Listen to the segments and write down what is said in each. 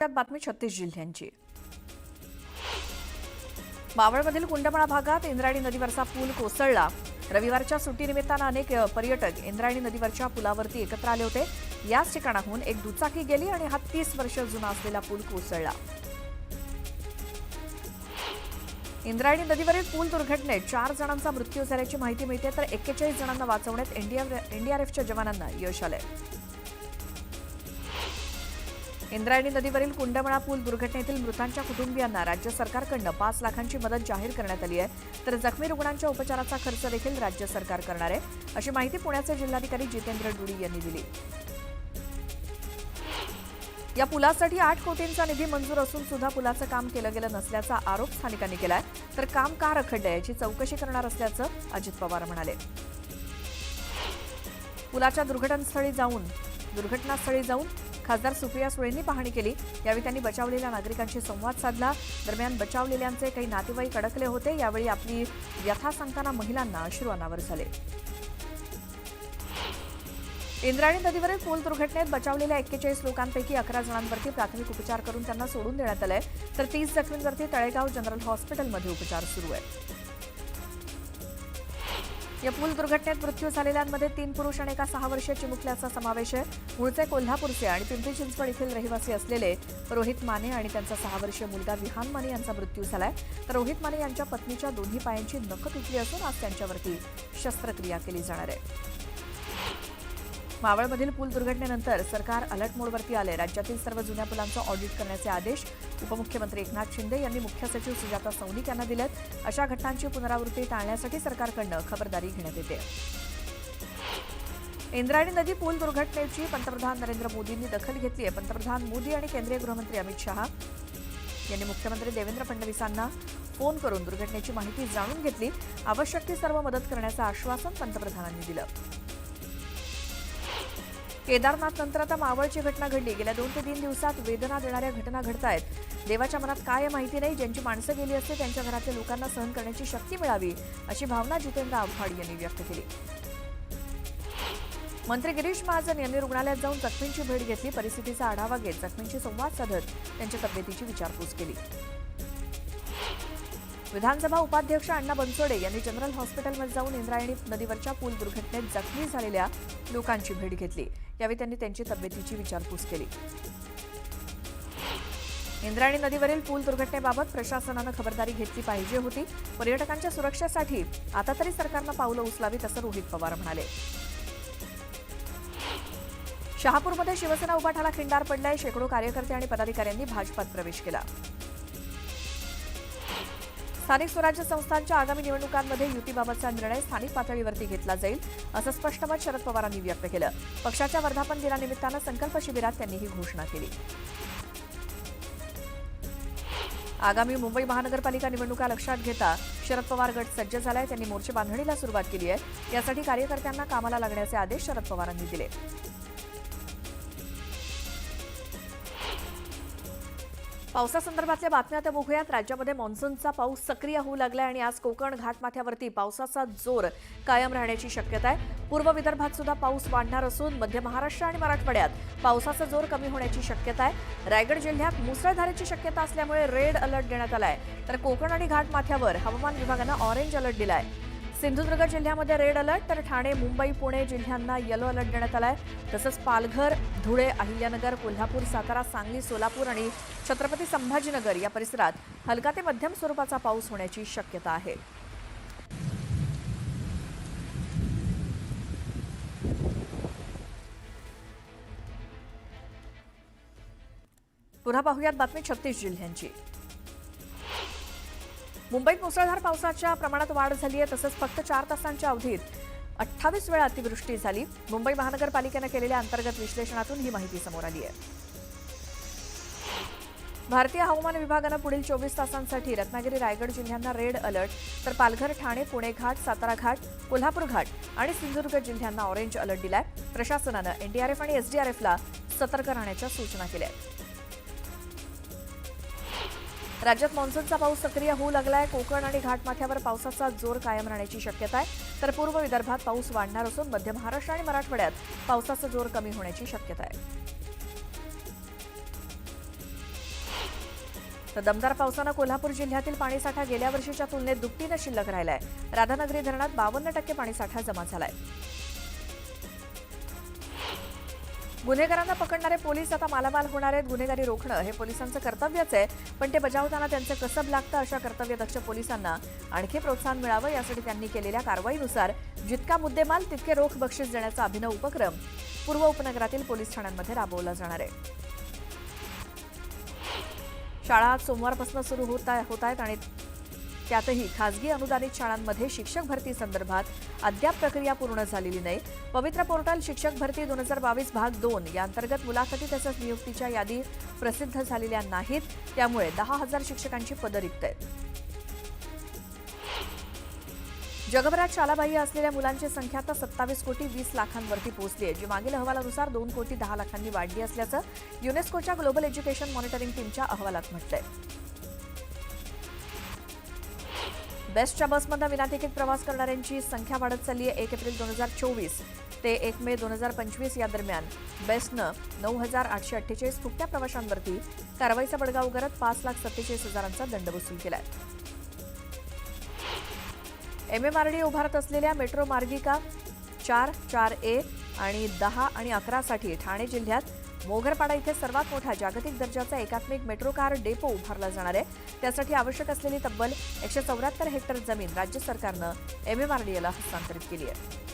बातमी 36 जिल्ह्यांची। मावळमधील कुंडमळा भागात इंद्रायणी नदीवरचा पूल कोसळला। रविवारच्या सुट्टीनिमित्तानं अनेक पर्यटक इंद्रायणी नदीवरच्या पुलावरती एकत्र आले होते। याच ठिकाणाहून एक दुचाकी गेली आणि हा 30 वर्ष जुना असलेला पूल कोसळला। इंद्रायणी नदीवरील पूल दुर्घटनेत 4 जणांचा मृत्यू झाल्याची माहिती मिळते, तर 41 जणांना वाचवण्यात एनडीआरएफच्या जवानांना यश आलंय। इंद्रायणी नदीवरील कुंडमळा पूल दुर्घटनेतील मृतांच्या कुटुंबियांना राज्य सरकारकडून 5 लाखांची मदत जाहीर करण्यात आली आहे, तर जखमी रुग्णांच्या उपचाराचा खर्च देखील राज्य सरकार करणार आहे, अशी माहिती पुण्याचे जिल्हाधिकारी जितेंद्र डुडी यांनी दिली। या पुलासाठी 8 कोटींचा निधी मंजूर असून सुद्धा पुलाचं काम केलं गेलं नसल्याचा आरोप स्थानिकांनी केलाय, तर काम का रखडलंय याची चौकशी करणार असल्याचं अजित पवार म्हणाले। पुलाच्या दुर्घटनास्थळी जाऊन खासदार सुप्रिया सुळेंनी पाहणी केली। यावेळी त्यांनी बचावलेल्या नागरिकांशी संवाद साधला। दरम्यान बचावलेल्यांचे काही नातेवाईक अडकले होते। यावेळी आपली व्यथा सांगताना महिलांना अश्रू अनावर झाले। इंद्रायणी नदीवरील पूल दुर्घटनेत बचावलेल्या 41 लोकांपैकी 11 जणांवरती प्राथमिक उपचार करून त्यांना सोडून देण्यात आलंय, तर 30 जखमींवरती तळेगाव जनरल हॉस्पिटलमध्ये उपचार सुरू आहेत। या पूल दुर्घटनेत मृत्यू झालेल्यांमध्ये 3 पुरुष आणि एका 6 वर्षीय चिमुकल्याचा समावेश आहे। मूळचे कोल्हापूरचे आणि पिंपरी चिंचवड येथील रहिवासी असलेले रोहित माने आणि त्यांचा 6 वर्षीय मुलगा विहान माने यांचा मृत्यू झालाय, तर रोहित माने यांच्या पत्नीच्या दोन्ही पायांची नखं तुटली असून आज त्यांच्यावरती शस्त्रक्रिया केली जाणार आहे। मावळमधील पूल दुर्घटनेनंतर सरकार अलर्ट मोडवरती आले। राज्यातील सर्व जुन्या पुलांचं ऑडिट करण्याचे आदेश उपमुख्यमंत्री एकनाथ शिंदे यांनी मुख्य सचिव सुजाता सौनिक यांना दिलेत। अशा घटनांची पुनरावृत्ती टाळण्यासाठी सरकारकडून खबरदारी घेण्यात येते। इंद्रायणी नदी पूल दुर्घटनेची पंतप्रधान नरेंद्र मोदींनी दखल घेतली आहे। पंतप्रधान मोदी आणि केंद्रीय गृहमंत्री अमित शहा यांनी मुख्यमंत्री देवेंद्र फडणवीसांना फोन करून दुर्घटनेची माहिती जाणून घेतली। आवश्यक ती सर्व मदत करण्याचं आश्वासन पंतप्रधानांनी दिलं। केदारनाथ नंतर आता मावळची घटना घडली। गेल्या 2 ते 3 दिवसात वेदना देणाऱ्या घटना घडतायत। देवाच्या मनात काय माहिती नाही, ज्यांची माणसं गेली असते त्यांच्या घरातल्या लोकांना सहन करण्याची शक्ती मिळावी, अशी भावना जितेंद्र आव्हाड यांनी व्यक्त केली। मंत्री गिरीश महाजन यांनी रुग्णालयात जाऊन जखमींची भेट घेतली। परिस्थितीचा आढावा घेत जखमींशी संवाद साधत त्यांच्या तब्येतीची विचारपूस केली। विधानसभा उपाध्यक्ष अण्णा बनसोडे यांनी जनरल हॉस्पिटलमध्ये जाऊन इंद्रायणी नदीवरच्या पूल दुर्घटनेत जखमी झालेल्या लोकांची भेट घेतली। यावेळी त्यांनी त्यांची तब्येतीची विचारपूस केली। इंद्रायणी नदीवरील पूल दुर्घटनेबाबत प्रशासनानं खबरदारी घेतली पाहिजे होती। पर्यटकांच्या सुरक्षेसाठी आता तरी सरकारनं पावलं उचलावीत, असं रोहित पवार म्हणाले। शहापूरमध्ये शिवसेना उभाठाला खिंडार पडलाय। शेकडो कार्यकर्ते आणि पदाधिकाऱ्यांनी भाजपात प्रवेश केला। स्थानिक स्वराज्य संस्थांच्या आगामी निवडणुकांमध्ये युतीबाबतचा निर्णय स्थानिक पातळीवरती घेतला जाईल, असं स्पष्ट मत शरद पवारांनी व्यक्त केलं। पक्षाच्या वर्धापन दिनानिमित्तानं संकल्प शिबिरात त्यांनी ही घोषणा केली। आगामी मुंबई महानगरपालिका निवडणुका लक्षात घेता शरद पवार गट सज्ज झालाय। त्यांनी मोर्चे बांधणीला सुरुवात केली आहे। यासाठी कार्यकर्त्यांना कामाला लागण्याचे आदेश शरद पवारांनी दिले। पावसासंदर्भातल्या बातम्या आता बघूयात। राज्यामध्ये मान्सूनचा पाऊस सक्रिय होऊ लागलाय आणि आज कोकण घाटमाथ्यावरती पावसाचा जोर कायम राहण्याची शक्यता आहे। पूर्व विदर्भात सुद्धा पाऊस वाढणार असून मध्य महाराष्ट्र आणि मराठवाड्यात पावसाचा जोर कमी होण्याची शक्यता आहे। रायगड जिल्ह्यात मुसळधारेची शक्यता असल्यामुळे रेड अलर्ट देण्यात आलाय, तर कोकण आणि घाटमाथ्यावर हवामान विभागानं ऑरेंज अलर्ट दिलाय। सिंधुदुर्ग जिल्ह्यामध्ये रेड अलर्ट, तर ठाणे, मुंबई, पुणे जिल्ह्यांना येलो अलर्ट देण्यात आलाय। तसंच पालघर, धुळे, अहिल्यानगर, कोल्हापूर, सातारा, सांगली, सोलापूर आणि छत्रपती संभाजीनगर या परिसरात हलका ते मध्यम स्वरूपाचा पाऊस होण्याची शक्यता आहे। पुन्हा पाहूयात बातमी 36 जिल्ह्यांची। मुंबईत मुसळधार पावसाच्या प्रमाणात वाढ झाली आहे। तसंच फक्त 4 तासांच्या अवधीत 28 वेळा अतिवृष्टी झाली। मुंबई महानगरपालिकेनं केलेल्या अंतर्गत विश्लेषणातून ही माहिती समोर आली आहे। भारतीय हवामान विभागानं पुढील 24 तासांसाठी रत्नागिरी, रायगड जिल्ह्यांना रेड अलर्ट, तर पालघर, ठाणे, पुणे घाट, सातारा घाट, कोल्हापूर घाट आणि सिंधुदुर्ग जिल्ह्यांना ऑरेंज अलर्ट दिलाय। प्रशासनानं एनडीआरएफ आणि एसडीआरएफला सतर्क राहण्याच्या सूचना केल्या आहेत। राज्यात मान्सूनचा पाऊस सक्रिय होऊ लागलाय। कोकण आणि घाटमाथ्यावर पावसाचा जोर कायम राहण्याची शक्यता आहे, तर पूर्व विदर्भात पाऊस वाढणार असून मध्य महाराष्ट्र आणि मराठवाड्यात पावसाचा जोर कमी होण्याची शक्यता आहे। तर दमदार पावसानं कोल्हापूर जिल्ह्यातील पाणीसाठा गेल्या वर्षीच्या तुलनेत दुपटीनं शिल्लक राहिलाय. राधानगरी धरणात 52% पाणीसाठा जमा झालाय. गुन्हेगारांना पकडणारे पोलीस आता मालामाल होणार आहेत. गुन्हेगारी रोखणं हे पोलिसांचं कर्तव्यच आहे, पण ते बजावताना त्यांचं कसब लागतं. अशा कर्तव्यदक्ष पोलिसांना आणखी प्रोत्साहन मिळावं यासाठी त्यांनी केलेल्या कारवाईनुसार जितका मुद्देमाल तितके रोख बक्षीस देण्याचा अभिनव उपक्रम पूर्व उपनगरातील पोलीस ठाण्यांमध्ये राबवला जाणार आहे. शाळा आज सोमवारपासून सुरू होत आहेत आणि त्यातही खासगी अनुदानित शाळांमध्ये शिक्षक भरती संदर्भात अद्याप प्रक्रिया पूर्ण झालेली नाही. पवित्र पोर्टल शिक्षक भरती 2022 भाग 2 या अंतर्गत मुलाखती तसंच नियुक्तीच्या यादी प्रसिद्ध झालेल्या नाहीत. त्यामुळे 10,000 शिक्षकांची पदं रिक्त आहेत. जगभरात शालाबाह्य असलेल्या मुलांची संख्या आता 27 कोटी 20 लाखांवरती पोहोचली आहे, जी मागील अहवालानुसार 2 कोटी 10 लाखांनी वाढली असल्याचं युनेस्कोच्या ग्लोबल एज्युकेशन मॉनिटरिंग टीमच्या अहवालात म्हटलंय. बेस्टच्या बसमधून विना तिकीट प्रवास करणाऱ्यांची संख्या वाढत चालली आहे. 1 एप्रिल 2024 ते 1 मे 2025 या दरम्यान बेस्टनं 9,848 फुकट्या प्रवाशांवरती कारवाईचा बडगा उगारत 5,47,000चा दंड वसूल केलाय. MMRDA उभारत असलेल्या मेट्रो मार्गिका 4, 4A आणि 10 आणि 11 साठी ठाणे जिल्ह्यात मोगरपाडा इथे सर्वात मोठा जागतिक दर्जाचा एकात्मिक मेट्रो कार डेपो उभारला जाणार आहे. त्यासाठी आवश्यक असलेली तब्बल 174 हेक्टर जमीन राज्य सरकारनं MMRDAला हस्तांतरित केली आहे.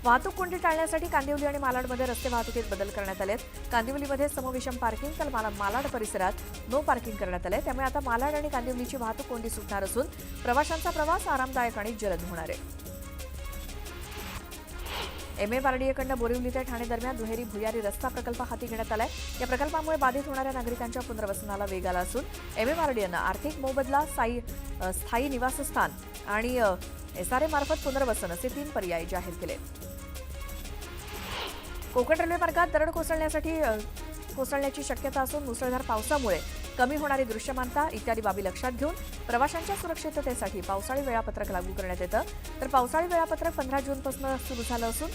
वाहतूक कोंडी टाळण्यासाठी कांदिवली आणि मालाडमध्ये रस्ते वाहतुकीत बदल करण्यात आले आहेत. कांदिवलीमध्ये समविषम पार्किंग तर मालाड परिसरात नो पार्किंग करण्यात आले. त्यामुळे आता मालाड आणि कांदिवलीची वाहतूक कोंडी सुटणार असून प्रवाशांचा प्रवास आरामदायक आणि जलद होणार आहे. MMRDAकडून बोरिवली ते ठाणे दरम्यान दुहेरी भुयारी रस्ता प्रकल्प हाती घेण्यात आलाय. या प्रकल्पामुळे बाधित होणाऱ्या नागरिकांच्या पुनर्वसनाला वेग आला असून MMRDAनं आर्थिक मोबदला, स्थायी निवासस्थान आणि SRA मार्फत पुनर्वसन असे 3 पर्याय जाहीर केले. कोकण रेल्वे मार्गात दरड कोसळण्याची शक्यता असून मुसळधार पावसामुळे कमी होणारी दृश्यमानता इत्यादी बाबी लक्षात घेऊन प्रवाशांच्या सुरक्षिततेसाठी पावसाळी वेळापत्रक लागू करण्यात येतं. तर पावसाळी वेळापत्रक 15 जूनपासून सुरू झालं असून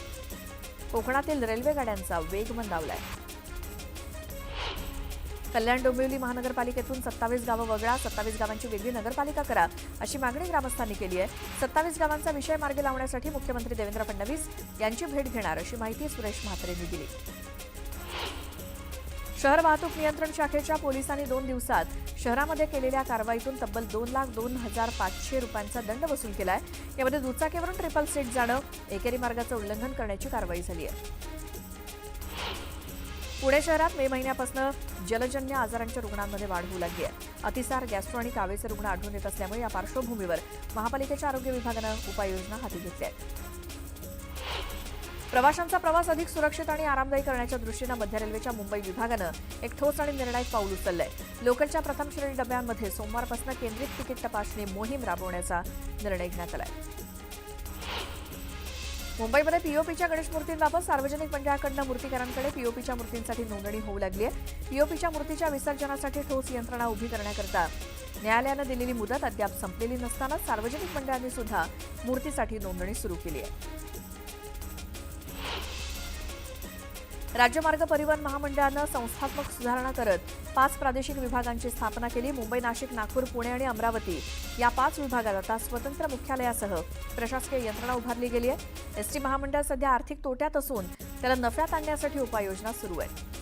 कोकणातील रेल्वे गाड्यांचा वेग मंदावलाय. कल्याण डोंबिवली महानगरपालिकेतून 27 गावं वगळा, 27 गावांची वेगळी नगरपालिका करा अशी मागणी ग्रामस्थांनी केली आहे. 27 गावांचा विषय मार्गी लावण्यासाठी मुख्यमंत्री देवेंद्र फडणवीस यांची भेट घेणार अशी माहिती सुरेश म्हात्रेंनी दिली. शहर वाहतूक नियंत्रण शाखेच्या पोलिसांनी 2 दिवसात शहरामध्ये केलेल्या कारवाईतून तब्बल 2,02,500 रुपयांचा दंड वसूल केलाय. यामध्ये दुचाकीवरून ट्रिपल सीट जाणं, एकेरी मार्गाचं उल्लंघन करण्याची कारवाई झाली आहे. पुणे शहरात मे महिन्यापासून जलजन्य आजारांच्या रुग्णांमध्ये वाढ होऊ लागली आहे. अतिसार, गॅस्ट्रो आणि कावेचे रुग्ण आढळून येत असल्यामुळे या पार्श्वभूमीवर महापालिकेच्या आरोग्य विभागानं उपाययोजना हाती घेतल्या आहेत. प्रवाशांचा प्रवास अधिक सुरक्षित आणि आरामदायी करण्याच्या दृष्टीनं मध्य रेल्वेच्या मुंबई विभागानं एक ठोस आणि निर्णायक पाऊल उचललंय. लोकलच्या प्रथम श्रेणी डब्यांमध्ये सोमवारपासून केंद्रित तिकीट तपासणी मोहीम राबवण्याचा निर्णय घेण्यात आलाय. मुंबईमध्ये पीओपीच्या गणेश मूर्तींबाबत सार्वजनिक मंडळाकडून मूर्तीकारांकडे पीओपीच्या मूर्तींसाठी नोंदणी होऊ लागली आहे. पीओपीच्या मूर्तीच्या विसर्जनासाठी ठोस यंत्रणा उभी करण्याकरता न्यायालयानं दिलेली मुदत अद्याप संपलेली नसताना सार्वजनिक मंडळांनी सुद्धा मूर्तीसाठी नोंदणी सुरू केली आहे. राज्य मार्ग परिवहन महामंडळानं संस्थात्मक सुधारणा करत 5 प्रादेशिक विभागांची स्थापना केली. मुंबई, नाशिक, नागपूर, पुणे आणि अमरावती या 5 विभागात आता स्वतंत्र मुख्यालयासह प्रशासकीय यंत्रणा उभारली गेली आहे. एसटी महामंडळ सध्या आर्थिक तोट्यात असून त्याला नफ्यात आणण्यासाठी उपाययोजना सुरू आहे.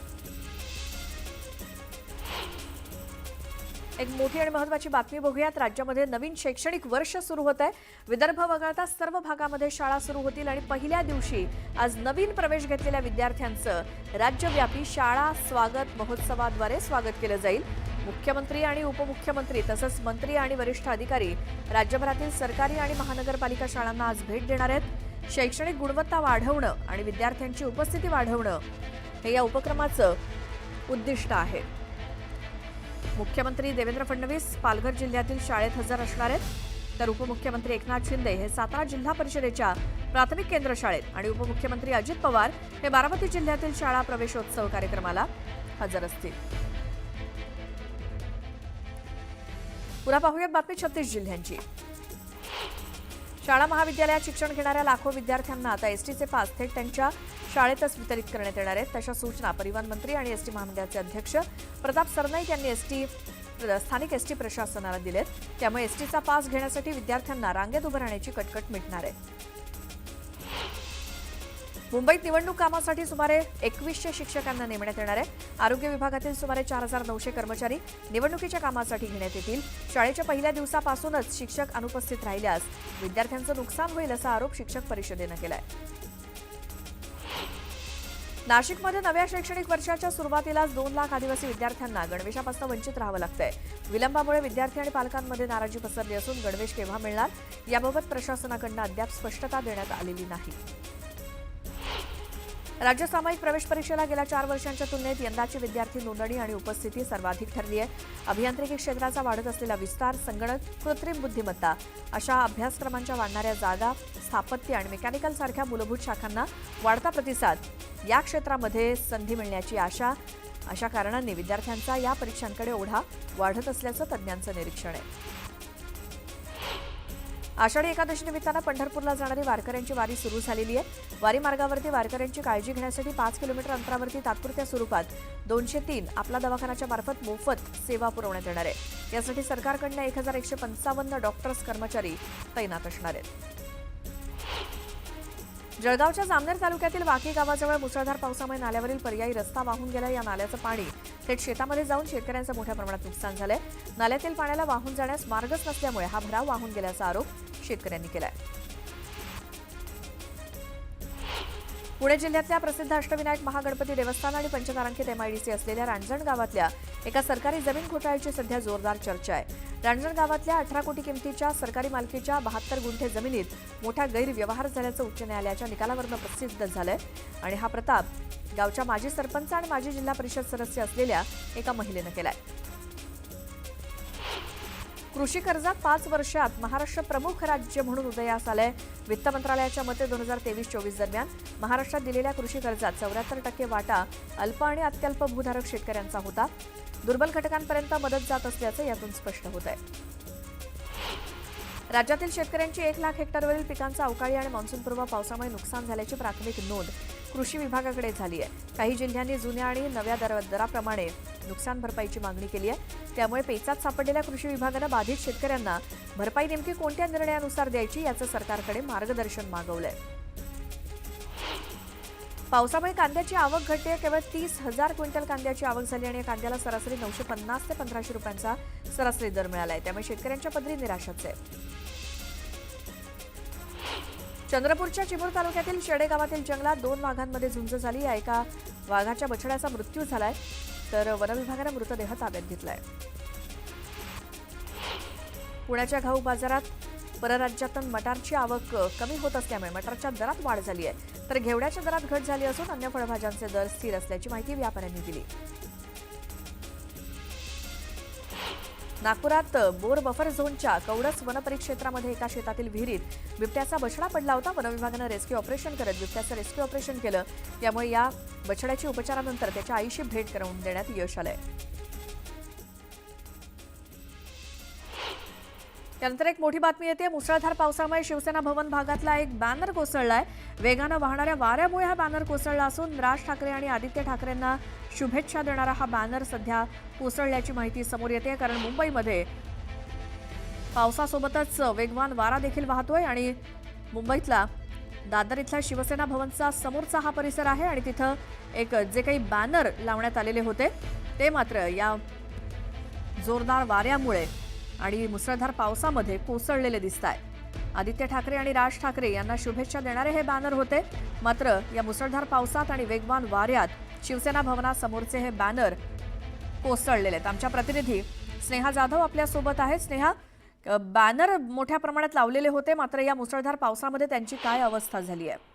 एक मोठी आणि महत्त्वाची बातमी बघूयात. राज्यामध्ये नवीन शैक्षणिक वर्ष सुरू होत आहे. विदर्भ वगळता सर्व भागामध्ये शाळा सुरू होतील आणि पहिल्या दिवशी आज नवीन प्रवेश घेतलेल्या विद्यार्थ्यांचं राज्यव्यापी शाळा स्वागत महोत्सवाद्वारे स्वागत केलं जाईल. मुख्यमंत्री आणि उपमुख्यमंत्री तसंच मंत्री आणि वरिष्ठ अधिकारी राज्यभरातील सरकारी आणि महानगरपालिका शाळांना आज भेट देणार आहेत. शैक्षणिक गुणवत्ता वाढवणं आणि विद्यार्थ्यांची उपस्थिती वाढवणं हे या उपक्रमाचं उद्दिष्ट आहे. मुख्यमंत्री देवेंद्र फडणवीस पालघर जिल्ह्यातील शाळेत हजर असणार आहेत, तर उपमुख्यमंत्री एकनाथ शिंदे हे सातारा जिल्हा परिषदेच्या प्राथमिक केंद्र शाळेत आणि उपमुख्यमंत्री अजित पवार हे बारामती जिल्ह्यातील शाळा प्रवेशोत्सव कार्यक्रमाला हजर असतील. पुन्हा पाहूयात बातमी 36 जिल्ह्यांची. शाळा महाविद्यालयात शिक्षण घेणाऱ्या लाखो विद्यार्थ्यांना आता एसटीचे पास थेट त्यांच्या शाळेतच वितरित करण्यात येणार आहेत. तशा सूचना परिवहन मंत्री आणि एसटी महामंडळाचे अध्यक्ष प्रताप सरनाईक यांनी स्थानिक एसटी प्रशासनाला दिलेत. त्यामुळे एसटीचा पास घेण्यासाठी विद्यार्थ्यांना रांगेत उभं राहण्याची कटकट मिटणार आहे. मुंबईत निवडणूक कामासाठी सुमारे 2100 शिक्षकांना नेमण्यात येणार आहे. आरोग्य विभागातील सुमारे 4900 कर्मचारी निवडणुकीच्या कामासाठी घेण्यात येतील. शाळेच्या पहिल्या दिवसापासूनच शिक्षक अनुपस्थित राहिल्यास विद्यार्थ्यांचं नुकसान होईल असा आरोप शिक्षक परिषदेनं केलाय. नाशिकमध्ये नव्या शैक्षणिक वर्षाच्या सुरुवातीलाच 2 लाख आदिवासी विद्यार्थ्यांना गणवेशापासून वंचित राहावं लागतंय. विलंबामुळे विद्यार्थी आणि पालकांमध्ये नाराजी पसरली असून गणवेश केव्हा मिळणार याबाबत प्रशासनाकडून अद्याप स्पष्टता देण्यात आलेली नाही. राज्य सामायिक प्रवेश परीक्षेला गेल्या 4 वर्षांच्या तुलनेत यंदाची विद्यार्थी नोंदणी आणि उपस्थिती सर्वाधिक ठरली आहे. अभियांत्रिकी क्षेत्राचा वाढत असलेला विस्तार, संगणक, कृत्रिम बुद्धिमत्ता अशा अभ्यासक्रमांच्या वाढणाऱ्या जागा, स्थापत्य आणि मेकॅनिकल सारख्या मूलभूत शाखांना वाढता प्रतिसाद, या क्षेत्रामध्ये संधी मिळण्याची आशा अशा कारणांनी विद्यार्थ्यांचा या परीक्षांकडे ओढा वाढत असल्याचं तज्ज्ञांचं निरीक्षण आहे. आषाढी एकादशी निमित्तानं पंढरपूरला जाणारी वारकऱ्यांची वारी सुरू झालेली आहे. वारी मार्गावरती वारकऱ्यांची काळजी घेण्यासाठी 5 किलोमीटर अंतरावरती तात्पुरत्या स्वरूपात 203 आपला दवाखानाच्या मार्फत मोफत सेवा पुरवण्यात येणार आहे. यासाठी सरकारकडून 1155 डॉक्टर्स कर्मचारी तैनात असणार आहेत. जळगावच्या जामनेर तालुक्यातील वाकी गावाजवळ मुसळधार पावसामुळे नाल्यावरील पर्यायी रस्ता वाहून गेला. या नाल्याचं पाणी थेट शेतामध्ये जाऊन शेतकऱ्यांचं मोठ्या प्रमाणात नुकसान झालंय. नाल्यातील पाण्याला वाहून जाण्यास मार्गच नसल्यामुळे हा भराव वाहून गेल्याचा आरोप शेतकऱ्यांनी केलाय. पुणे जिल्ह्यातल्या प्रसिद्ध अष्टविनायक महागणपती देवस्थान आणि पंचतारांकित MIDC असलेल्या रांजण गावातल्या एका सरकारी जमीन घोटाळ्याची सध्या जोरदार चर्चा आहे. रांजण गावातल्या 18 कोटी किमतीच्या सरकारी मालकीच्या 72 गुंठे जमिनीत मोठा गैरव्यवहार झाल्याचं उच्च न्यायालयाच्या निकालावरून प्रसिद्ध झालंय. आणि हा प्रताप गावच्या माजी सरपंच आणि माजी जिल्हा परिषद सदस्य असलेल्या एका महिलेनं केलाय. कृषी कर्जात 5 वर्षात महाराष्ट्र प्रमुख राज्य म्हणून उदयास आलंय. वित्त मंत्रालयाच्या मते 2023-24 दरम्यान महाराष्ट्रात दिलेल्या कृषी कर्जात 74% वाटा अल्प आणि अत्यल्प भूधारक शेतकऱ्यांचा होता. दुर्बल घटकांपर्यंत मदत जात असल्याचं यातून स्पष्ट होत आहे. राज्यातील शेतकऱ्यांची 1 लाख हेक्टरवरील पिकांचं अवकाळी आणि मान्सूनपूर्व पावसामुळे नुकसान झाल्याची प्राथमिक नोंद कृषी विभागाकडे झाली आहे. काही जिल्ह्यांनी जुन्या आणि नव्या दराप्रमाणे नुकसान भरपाईची मागणी केली आहे. त्यामुळे पेचात सापडलेल्या कृषी विभागानं बाधित शेतकऱ्यांना भरपाई नेमकी कोणत्या निर्णयानुसार द्यायची याचं सरकारकडे मार्गदर्शन मागवलंय. पावसामुळे कांद्याची आवक घटते. केवळ 30,000 क्विंटल कांद्याची आवक झाली आणि या कांद्याला सरासरी 950 ते 1500 रुपयांचा सरासरी दर मिळालाय. त्यामुळे शेतकऱ्यांच्या पदरी निराशाच आहे. चंद्रपूरच्या चिमूर तालुक्यातील शेडे गावातील जंगलात 2 वाघांमध्ये झुंज झाली. या एका वाघाच्या बछड्याचा मृत्यू झालाय तर वनविभागानं मृतदेह ताब्यात घेतलाय. पुण्याच्या घाऊक बाजारात परराज्यातून मटारची आवक कमी होत असल्यामुळे मटारच्या दरात वाढ झाली आहे. तर घेवड्याच्या दरात घट झाली असून अन्य फळभाज्यांचे दर स्थिर असल्याची माहिती व्यापाऱ्यांनी दिली. नागपुरात बोर बफर झोनच्या कवडस वनपरिक्षेत्रामध्ये एका शेतातील विहिरीत बिबट्याचा बछडा पडला होता. वनविभागानं रेस्क्यू ऑपरेशन करत बिबट्याचं रेस्क्यू ऑपरेशन केलं. त्यामुळे या बछड्याची उपचारानंतर त्याच्या आईशी भेट करून देण्यात यश आलंय. त्यानंतर एक मोठी बातमी येते. मुसळधार पावसामुळे शिवसेना भवन भागातला एक बॅनर कोसळलाय. वेगानं वाहणाऱ्या वाऱ्यामुळे हा बॅनर कोसळला असून राज ठाकरे आणि आदित्य ठाकरेंना शुभेच्छा देणारा हा बॅनर सध्या कोसळल्याची माहिती समोर येते. कारण मुंबईमध्ये पावसासोबतच वेगवान वारा देखील वाहतोय आणि मुंबईतला दादर इथल्या शिवसेना भवनचा समोरचा हा परिसर आहे आणि तिथं एक जे काही बॅनर लावण्यात आलेले होते ते मात्र या जोरदार वाऱ्यामुळे आणि मुसळधार पावसामध्ये कोसळलेले दिसतायत. आदित्य ठाकरे आणि राज ठाकरे यांना शुभेच्छा देणारे हे बॅनर होते. मात्र या मुसळधार पावसात आणि वेगवान वाऱ्यात शिवसेना भवनासमोरचे हे बॅनर कोसळलेले आहेत. आमच्या प्रतिनिधी स्नेहा जाधव आपल्यासोबत आहेत. स्नेहा, बॅनर मोठ्या प्रमाणात लावलेले होते मात्र या मुसळधार पावसामध्ये त्यांची काय अवस्था झाली आहे?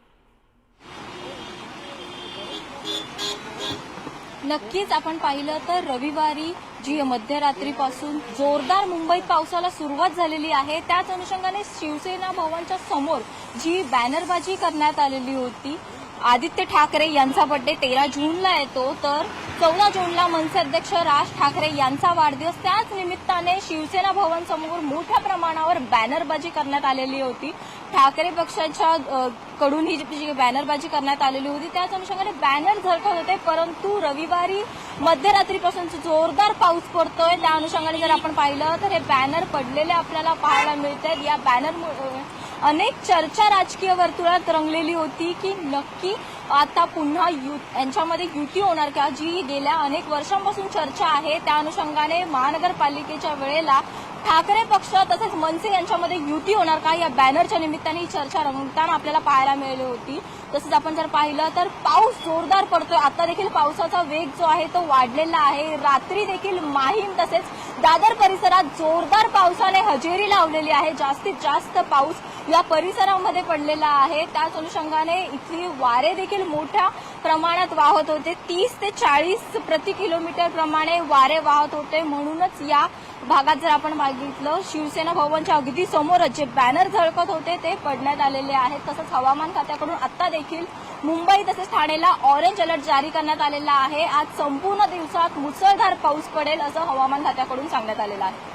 नक्कीच आपण पाहिलं तर रविवारी जी मध्यरात्रीपासून जोरदार मुंबईत पावसाला सुरुवात झालेली आहे त्याच अनुषंगाने शिवसेना भवनच्या समोर जी बॅनरबाजी करण्यात आलेली होती. आदित्य ठाकरे यांचा बर्थडे 13 जूनला येतो तर 14 जूनला मनसे अध्यक्ष राज ठाकरे यांचा वाढदिवस. त्याच निमित्ताने शिवसेना भवन समोर मोठ्या प्रमाणावर बॅनरबाजी करण्यात आलेली होती. ठाकरे पक्षाच्या कडून ही जी बॅनरबाजी करण्यात आलेली होती त्याच अनुषंगाने बॅनर झळकत होते, परंतु रविवारी मध्यरात्रीपासून जोरदार पाऊस पडतोय. त्या अनुषंगाने जर आपण पाहिलं तर हे बॅनर पडलेले आपल्याला पाहायला मिळतात. या बॅनरमुळे अनेक चर्चा राजकीय वर्तुळात रंगलेली होती की नक्की आता पुन्हा यांच्यामध्ये युती होणार का, जी गेल्या अनेक वर्षांपासून चर्चा आहे. त्या अनुषंगाने महानगरपालिकेच्या वेळेला ठाकरे पक्ष तसेच मनसे यांच्यामध्ये युती होणार का, या बॅनरच्या निमित्ताने ही चर्चा रंगताना आपल्याला पाहायला मिळाली होती. तसंच आपण जर पाहिलं तर पाऊस जोरदार पडतोय. आता देखील पावसाचा वेग जो आहे तो वाढलेला आहे. रात्री देखील माहीम तसेच दादर परिसरात जोरदार पावसाने हजेरी लावलेली आहे. जास्तीत जास्त पाऊस या परिसरामध्ये पडलेला आहे. त्याच अनुषंगाने इथली वारे देखील मोठ्या प्रमाणात वाहत होते. 30 ते 40 प्रति किलोमीटर प्रमाणे वारे वाहत होते. म्हणूनच या भागात जर आपण बघितलं शिवसेना भवनच्या अगदी समोरच जे बॅनर झळकत होते ते पडण्यात आलेले आहेत. तसंच हवामान खात्याकडून आता देखील मुंबई तसेच ठाणेला ऑरेंज अलर्ट जारी करण्यात आलेला आहे. आज संपूर्ण दिवसात मुसळधार पाऊस पडेल असं हवामान खात्याकडून सांगण्यात आलेलं आहे.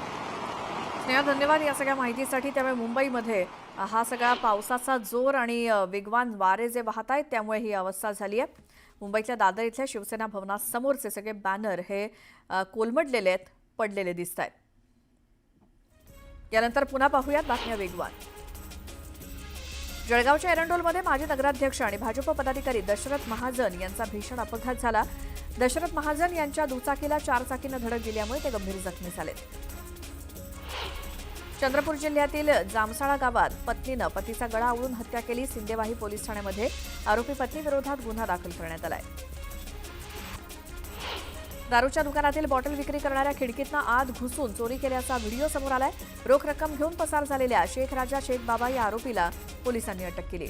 स्नेहा, धन्यवाद या सगळ्या माहितीसाठी. त्यामुळे मुंबईमध्ये हा सगळा पावसाचा जोर आणि वेगवान वारे जे वाहत आहेत त्यामुळे ही अवस्था झाली आहे. मुंबईतल्या दादर इथल्या शिवसेना भवनासमोरचे सगळे बॅनर हे कोलमडलेले आहेत, पडलेले दिसत आहेत. यानंतर पुन्हा पाहूयात बातम्या वेगवान. जळगावच्या एरंडोलमध्ये माजी नगराध्यक्ष आणि भाजप पदाधिकारी दशरथ महाजन यांचा भीषण अपघात झाला. दशरथ महाजन यांच्या दुचाकीला 4 चाकीनं धडक दिल्यामुळे ते गंभीर जखमी झाले. चंद्रपूर जिल्ह्यातील जामसाळा गावात पत्नीनं पतीचा गळा आवळून हत्या केली. सिंदेवाही पोलीस ठाण्यामध्ये आरोपी पत्नीविरोधात गुन्हा दाखल करण्यात आलाय. दारूच्या दुकानातील बॉटल विक्री करणाऱ्या खिडकीतनं आत घुसून चोरी केल्याचा व्हिडिओ समोर आलाय. रोख रक्कम घेऊन पसार झालेल्या शेख राजा शेख बाबा या आरोपीला पोलिसांनी अटक केली.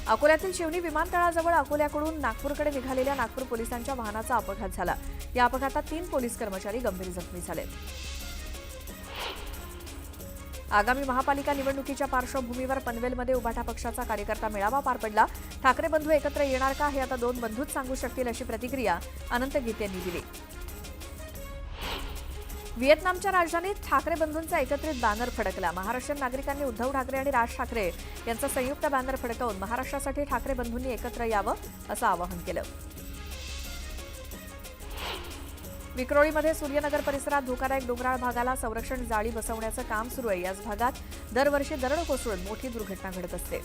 अकोल्यातील शिवनी विमानतळाजवळ अकोल्याकडून नागपूरकडे निघालेल्या नागपूर पोलिसांच्या वाहनाचा अपघात झाला. या अपघातात 3 पोलीस कर्मचारी गंभीर जखमी झाले. आगामी महापालिका निवडणुकीच्या पार्श्वभूमीवर पनवेलमध्ये उभाटा पक्षाचा कार्यकर्ता मेळावा पार पडला. ठाकरे बंधू एकत्र येणार का हे आता 2 बंधूच सांगू शकतील अशी प्रतिक्रिया अनंत गीते यांनी दिली. व्हिएतनामच्या राजधानीत ठाकरे बंधूंचा एकत्रित बॅनर फडकला. महाराष्ट्रीयन नागरिकांनी उद्धव ठाकरे आणि राज ठाकरे यांचा संयुक्त बॅनर फडकवून महाराष्ट्रासाठी ठाकरे बंधूंनी एकत्र यावं असं आवाहन केलं. विक्रोळीमध्ये सूर्यनगर परिसरात धोकादायक डोंगराळ भागाला संरक्षण जाळी बसवण्याचं काम सुरू आहे. याच भागात दरवर्षी दरड कोसळून मोठी दुर्घटना घडत असते.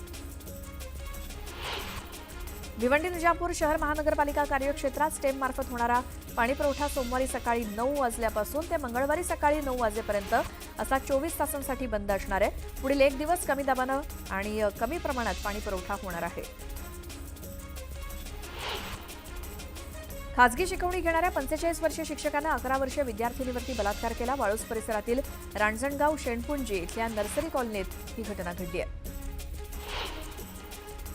भिवंडी निजामपूर शहर महानगरपालिका कार्यक्षेत्रात स्टेम मार्फत होणारा पाणीपुरवठा सोमवारी सकाळी 9 वाजल्यापासून ते मंगळवारी सकाळी 9 वाजेपर्यंत असा 24 तासांसाठी बंद असणार आहे. पुढील 1 दिवस कमी दाबानं आणि कमी प्रमाणात पाणीपुरवठा होणार आहे. खासगी शिकवणी घेणाऱ्या 45 वर्षीय शिक्षकानं 11 वर्षीय विद्यार्थिनीवरती बलात्कार केला. वाळूस परिसरातील रांजणगाव शेणपुंजी इथल्या नर्सरी कॉलनीत ही घटना घडली आहे.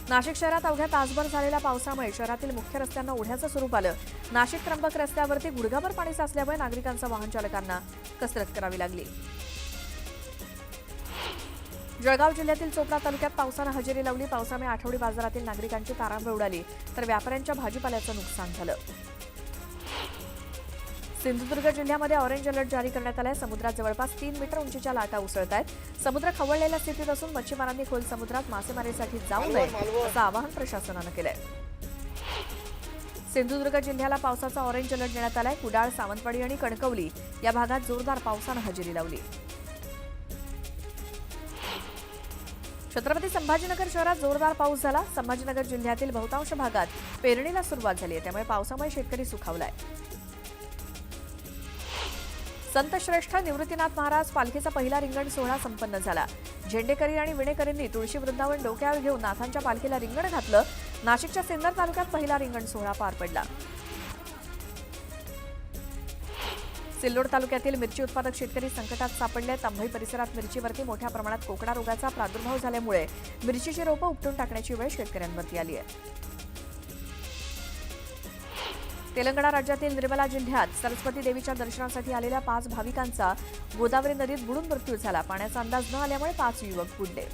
नाशिक शहरात अवघ्या तासभर झालेल्या पावसामुळे शहरातील मुख्य रस्त्यांना ओढ्याचं स्वरूप आलं. नाशिक त्र्यंबक रस्त्यावरती गुडघाभर पाणी साचल्यामुळे नागरिकांचा वाहन चालकांना कसरत करावी लागली. जळगाव जिल्ह्यातील चोपडा तालुक्यात पावसानं हजेरी लावली. पावसामुळे आठवडी बाजारातील नागरिकांची तारांबळ उडाली तर व्यापाऱ्यांच्या भाजीपाल्याचं नुकसान झालं. सिंधुदुर्ग जिल्ह्यामध्ये ऑरेंज अलर्ट जारी करण्यात आलाय. समुद्रात जवळपास 3 मीटर उंचीच्या लाटा उसळत आहेत. समुद्र खवळलेल्या स्थितीत असून मच्छीमारांनी खोल समुद्रात मासेमारीसाठी जाऊ नये असं आवाहन प्रशासनानं केलंय. सिंधुदुर्ग जिल्ह्याला पावसाचा ऑरेंज अलर्ट देण्यात आलाय. कुडाळ, सावंतवाडी आणि कणकवली या भागात जोरदार पावसानं हजेरी लावली. छत्रपती संभाजीनगर शहरात जोरदार पाऊस झाला. संभाजीनगर जिल्ह्यातील बहुतांश भागात पेरणीला सुरुवात झाली आहे. त्यामुळे पावसामुळे शेतकरी सुखावलाय. संत श्रेष्ठ निवृत्तीनाथ महाराज पालखीचा पहिला रिंगण सोहळा संपन्न झाला. झेंडेकरी आणि विणेकरींनी तुळशी वृंदावन डोक्यावर घेऊन नाथांच्या पालखीला रिंगण घातलं. नाशिकच्या सिन्नर तालुक्यात पहिला रिंगण सोहळा पार पडला. सिल्लोड तालुक्यातील मिरची उत्पादक शेतकरी संकटात सापडले. अंभई परिसरात मिरचीवरती मोठ्या प्रमाणात कोकडा रोगाचा प्रादुर्भाव झाल्यामुळे मिरचीची रोपं उपटून टाकण्याची वेळ शेतकऱ्यांवरती आली आहे. तेलंगणा राज्यातील निर्मला जिल्ह्यात सरस्वती देवीच्या दर्शनासाठी आलेल्या 5 भाविकांचा गोदावरी नदीत बुडून मृत्यू झाला. पाण्याचा अंदाज न आल्यामुळे 5 युवक बुडले.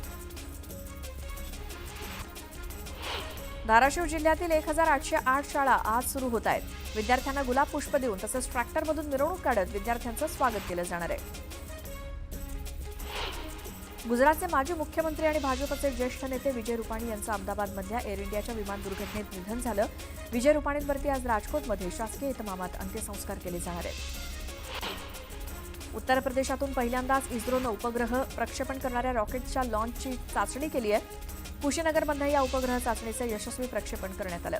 धाराशिव जिल्ह्यातील 1808 शाळा आज सुरू होत आहेत. विद्यार्थ्यांना गुलाब पुष्प देऊन तसंच ट्रॅक्टरमधून मिरवणूक काढत विद्यार्थ्यांचं स्वागत केलं जाणार आहे. गुजरातचे माजी मुख्यमंत्री आणि भाजपचे ज्येष्ठ नेते विजय रुपाणी यांचं अहमदाबादमधल्या एअर इंडियाच्या विमान दुर्घटनेत निधन झालं. विजय रुपाणींवरती आज राजकोटमध्ये शासकीय इतमामात अंत्यसंस्कार केले जाणार आहेत. उत्तर प्रदेशातून पहिल्यांदाच इस्रोनं उपग्रह प्रक्षेपण करणाऱ्या रॉकेटच्या लॉन्चची चाचणी केली आहे. कुशीनगरमध्ये या उपग्रह चाचणीचं यशस्वी प्रक्षेपण करण्यात आलं.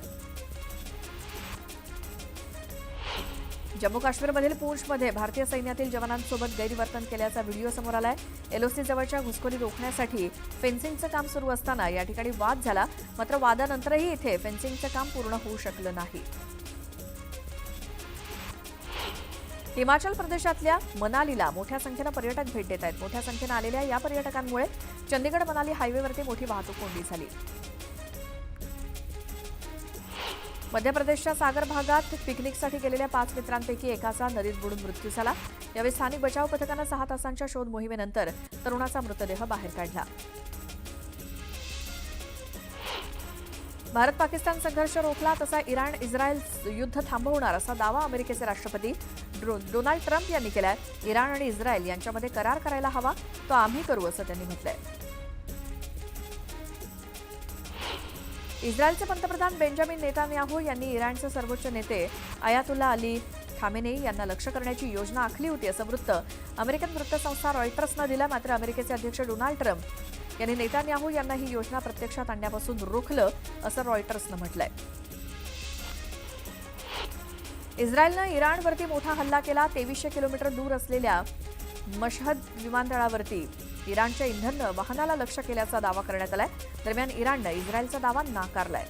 जम्मू काश्मीरमधील पूंछमध्ये भारतीय सैन्यातील जवानांसोबत गैरवर्तन केल्याचा व्हिडिओ समोर आलाय. एलओसी जवळच्या घुसखोरी रोखण्यासाठी फेन्सिंगचं काम सुरू असताना या ठिकाणी वाद झाला. मात्र वादानंतरही इथे फेन्सिंगचं काम पूर्ण होऊ शकलं नाही. हिमाचल प्रदेशातल्या मनालीला मोठ्या संख्येनं पर्यटक भेट देत आहेत. मोठ्या संख्येनं आलेल्या या पर्यटकांमुळे चंदीगड मनाली हायवेवरती मोठी वाहतूक कोंडी झाली. मध्य प्रदेशच्या सागर भागात पिकनिकसाठी गेलेल्या 5 मित्रांपैकी एकाचा नदीत बुडून मृत्यू झाला. यावेळी स्थानिक बचाव पथकानं 6 तासांच्या शोध मोहिमेनंतर तरुणाचा मृतदेह बाहेर काढला. भारत पाकिस्तान संघर्ष रोखला तसा इराण इस्रायल युद्ध थांबवणार असा दावा अमेरिकेचे राष्ट्रपती डोनाल्ड ट्रम्प यांनी केलाय. इराण आणि इस्रायल यांच्यामध्ये करार करायला हवा, तो आम्ही करू असं त्यांनी म्हटलंय. इस्रायलचे पंतप्रधान बेंजामिन नेतान्याहू यांनी इराणचे सर्वोच्च नेते आयातुल्ला अली खामेनेई यांना लक्ष्य करण्याची योजना आखली होती असं वृत्त अमेरिकन वृत्तसंस्था रॉयटर्सनं दिलं. मात्र अमेरिकेचे अध्यक्ष डोनाल्ड ट्रम्प यांनी नेतान्याहू यांना ही योजना प्रत्यक्षात आणण्यापासून रोखलं असं रॉयटर्सनं म्हटलंय. इस्रायलनं इराणवरती मोठा हल्ला केला. 2300 किलोमीटर दूर असलेल्या मशहद विमानतळावरती इराणच्या इंधन वाहनाला लक्ष्य केल्याचा दावा करण्यात आलाय. दरम्यान इराणनं इस्रायलचा दावा नाकारलाय.